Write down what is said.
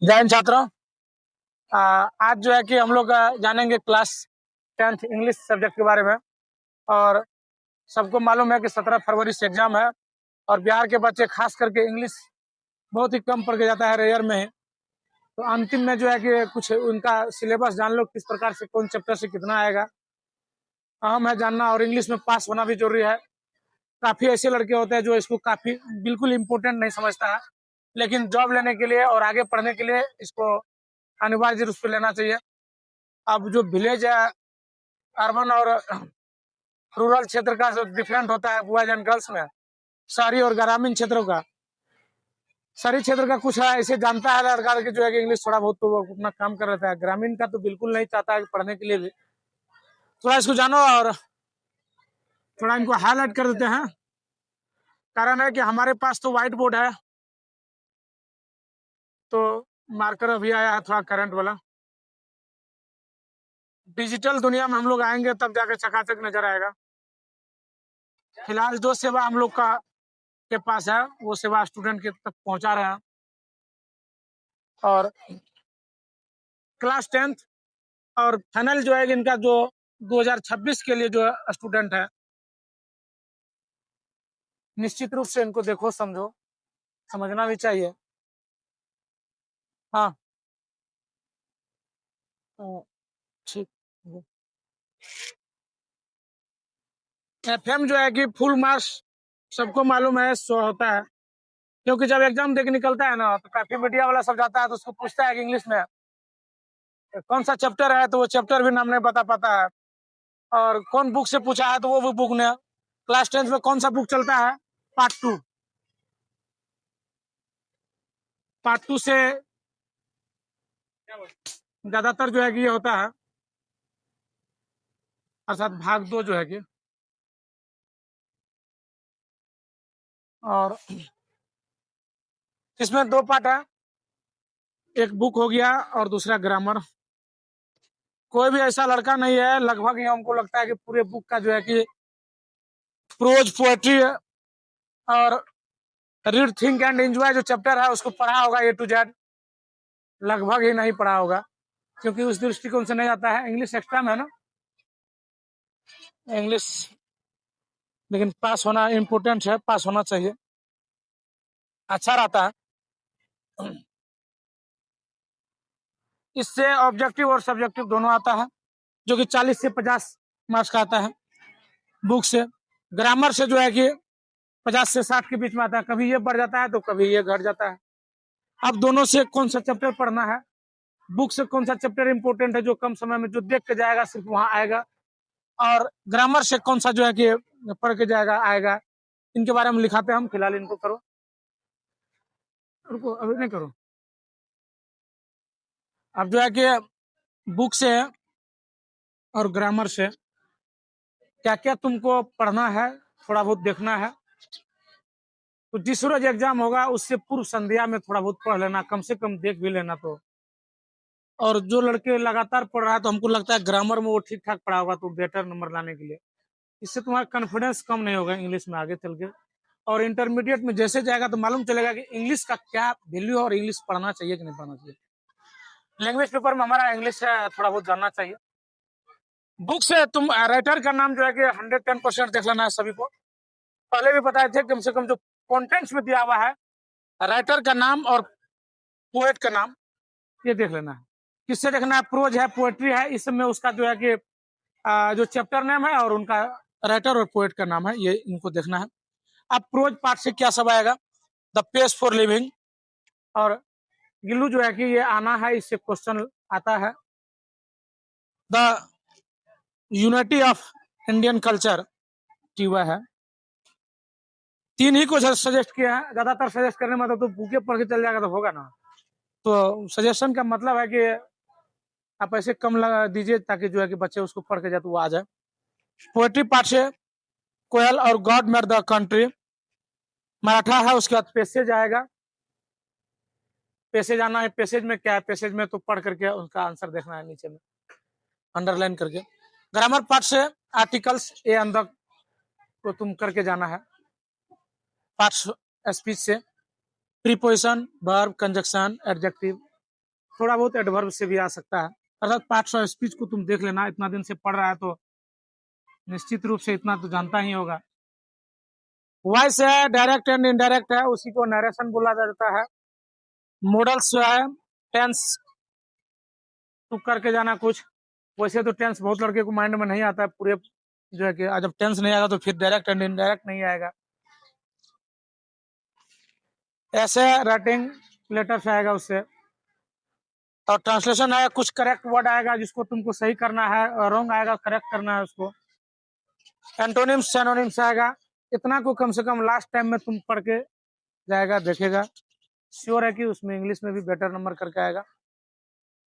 जय हिंद छात्रों। आज जो है कि हम लोग जानेंगे क्लास 10th इंग्लिश सब्जेक्ट के बारे में। और सबको मालूम है कि 17 फरवरी से एग्जाम है और बिहार के बच्चे खास करके इंग्लिश बहुत ही कम पढ़ के जाता है, रेयर में है। तो अंतिम में जो है कि कुछ उनका सिलेबस जान लो, किस प्रकार से कौन चैप्टर से कितना आएगा, अहम है जानना। और इंग्लिश में पास होना भी जरूरी है। काफी ऐसे लड़के होते हैं जो इसको काफी बिल्कुल इम्पोर्टेंट नहीं समझता है, लेकिन जॉब लेने के लिए और आगे पढ़ने के लिए इसको अनिवार्य रूप से लेना चाहिए। अब जो विलेज है, अर्बन और रूरल क्षेत्र का जो डिफरेंट होता है बॉयज एंड गर्ल्स में, शहरी और ग्रामीण क्षेत्रों का, शहरी क्षेत्र का कुछ है ऐसे जानता है लड़का कि जो है कि इंग्लिश थोड़ा बहुत तो वो अपना काम कर रहता है, ग्रामीण का तो बिल्कुल नहीं चाहता है पढ़ने के लिए भी। थोड़ा इसको जानो और थोड़ा इनको हाईलाइट कर देते हैं। कारण है कि हमारे पास तो व्हाइट बोर्ड है, तो मार्कर अभी आया है थोड़ा करंट वाला। डिजिटल दुनिया में हम लोग आएंगे तब जाके चकाचक नजर आएगा। फिलहाल जो सेवा हम लोग का के पास है वो सेवा स्टूडेंट के तक पहुंचा रहे हैं। और क्लास 10th और फाइनल जो है इनका जो 2026 के लिए जो स्टूडेंट है, निश्चित रूप से इनको देखो, समझो, समझना भी चाहिए। हाँ, ठीक। एफएम जो है कि फुल मार्क्स सबको मालूम है 100 होता है, क्योंकि जब एग्जाम देके निकलता है ना तो काफी मीडिया वाला सब जाता है तो उसको पूछता है कि इंग्लिश में कौन सा चैप्टर है, तो वो चैप्टर भी नाम नहीं बता पाता है। और कौन बुक से पूछा है तो वो बुक ने, क्लास 10th में कौन सा बुक चलता है, पार्ट 2। पार्ट 2 से ज्यादातर जो है कि ये होता है, अर्थात भाग 2 जो है कि। और इसमें 2 पार्ट है, एक बुक हो गया और दूसरा ग्रामर। कोई भी ऐसा लड़का नहीं है, लगभग ही हमको लगता है कि पूरे बुक का जो है कि प्रोज, पोएट्री और रीड, थिंक एंड एंजॉय जो चैप्टर है उसको पढ़ा होगा A to Z। लगभग ही नहीं पढ़ा होगा, क्योंकि उस दृष्टिकोण से नहीं आता है। इंग्लिश एक्स्ट्रा में है ना, इंग्लिश, लेकिन पास होना इम्पोर्टेंट है, पास होना चाहिए, अच्छा रहता है। इससे ऑब्जेक्टिव और सब्जेक्टिव दोनों आता है, जो कि 40 से 50 मार्क्स का आता है बुक से। ग्रामर से जो है कि 50 से 60 के बीच में आता है, कभी ये बढ़ जाता है तो कभी ये घट जाता है। अब दोनों से कौन सा चैप्टर पढ़ना है, बुक से कौन सा चैप्टर इंपॉर्टेंट है जो कम समय में जो देख के जाएगा सिर्फ वहां आएगा, और ग्रामर से कौन सा जो है कि पढ़ के जाएगा आएगा, इनके बारे में लिखाते हैं हम। फिलहाल इनको करो, रुको अभी नहीं करो। अब जो है कि बुक से और ग्रामर से क्या क्या तुमको पढ़ना है, थोड़ा बहुत देखना है। तो जिस रोज एग्जाम होगा उससे पूर्व संध्या में थोड़ा बहुत पढ़ लेना, कम से कम देख भी लेना। तो और जो लड़के लगातार पढ़ रहा है तो हमको लगता है ग्रामर में वो ठीक ठाक पढ़ा होगा, तो बेटर नंबर लाने के लिए। इससे तुम्हारा कॉन्फिडेंस कम नहीं होगा इंग्लिश में आगे चल के। और इंटरमीडिएट में जैसे जाएगा तो मालूम चलेगा कि इंग्लिश का क्या वैल्यू है और इंग्लिश पढ़ना चाहिए कि नहीं पढ़ना चाहिए। लैंग्वेज पेपर में हमारा इंग्लिश थोड़ा बहुत जानना चाहिए। बुक से तुम राइटर का नाम जो है कि 110% देख लेना है सभी को। पहले भी बताए थे, कम से कम जो कॉन्टेंट्स में दिया हुआ है, राइटर का नाम और पोएट का नाम, ये देख लेना है। किससे देखना है, प्रोज है, पोएट्री है, इस में उसका जो है कि जो चैप्टर नेम है और उनका राइटर और पोएट का नाम है, ये इनको देखना है। अब प्रोज पार्ट से क्या सब आएगा, द पेस फॉर लिविंग, और गिल्लू जो है कि ये आना है, इससे क्वेश्चन आता है। The unity of Indian culture, टीवा है। 3 ही को सजेस्ट किया है, ज्यादातर सजेस्ट करने में तो बुके पढ़ के चल जाएगा तो होगा ना। तो सजेशन का मतलब है कि आप ऐसे कम लगा दीजिए ताकि जो है कि बच्चे उसको पढ़ के जाए तो वो आ जाए। पोएट्री पार्ट से कोयल और God made the country, Maratha है। उसके बाद पैसेज आएगा, पैसेज आना है। पैसेज में क्या है, पैसेज में तो पढ़ करके उसका आंसर देखना है नीचे में अंडरलाइन करके। ग्रामर पार्ट से आर्टिकल्स ए अंदर को तुम करके जाना है। पार्ट स्पीच से प्रीपोजिशन, वर्ब, कंजक्शन, एडजेक्टिव, थोड़ा बहुत एडवर्ब से भी आ सकता है। अर्थात पार्ट्स ऑफ स्पीच को तुम देख लेना, इतना दिन से पढ़ रहा है तो निश्चित रूप से इतना तो जानता ही होगा। वॉइस है, डायरेक्ट एंड इनडायरेक्ट है, उसी को नरेशन बोला जाता है। मॉडल्स जो है, टेंस टू करके जाना कुछ, वैसे तो टेंस बहुत लड़के को माइंड में नहीं आता है पूरे, जो है कि जब टेंस नहीं आएगा तो फिर डायरेक्ट एंड इनडायरेक्ट नहीं आएगा। ऐसे राइटिंग लेटर्स आएगा उससे। और ट्रांसलेशन है, कुछ करेक्ट वर्ड आएगा जिसको तुमको सही करना है, और रॉन्ग आएगा करेक्ट करना है उसको। एंटोनिम्स सिनोनिम्स आएगा, इतना को कम से कम लास्ट टाइम में तुम पढ़ के जाएगा, देखेगा, श्योर है कि उसमें इंग्लिश में भी बेटर नंबर करके आएगा।